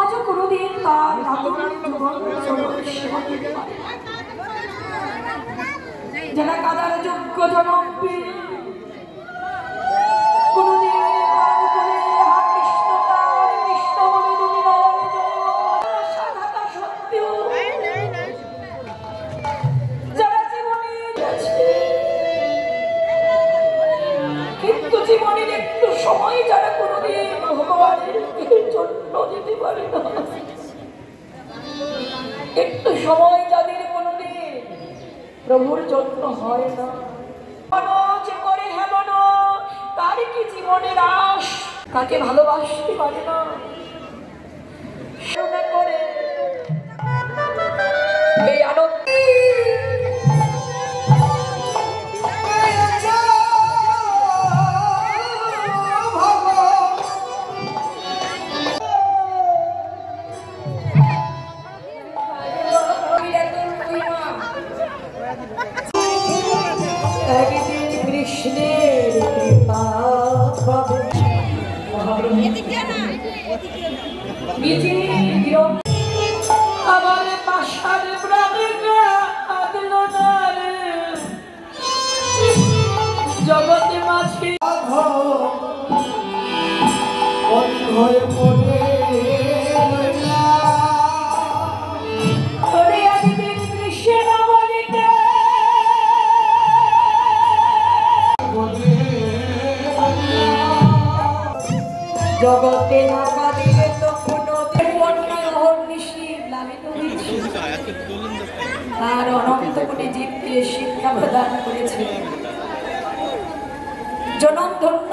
আজও কোনোদিন তার সেবা দিতে পারে যারা কাদার যোগ্য জনপ্রী কোনোদিন জীবনের একটু সময় যারা কোনোদিন ভগবানের জন্য যেতে পারে না, একটু সময় যাদের কোনোদিন প্রভুর জন্য হয় না, যে করে হেমন তার কি জীবনের আশ, কাকে ভালোবাসতে পারে না করে এই আনন্দ কৃষ্ণের কৃপা আবার পাশার জগতে মাঝে হয়ে পড়ে জগতে না কাঁদিলে তো কোনো আর অনন্ত কোটি জীবকে শিক্ষা প্রদান করেছে। জনম ধন্য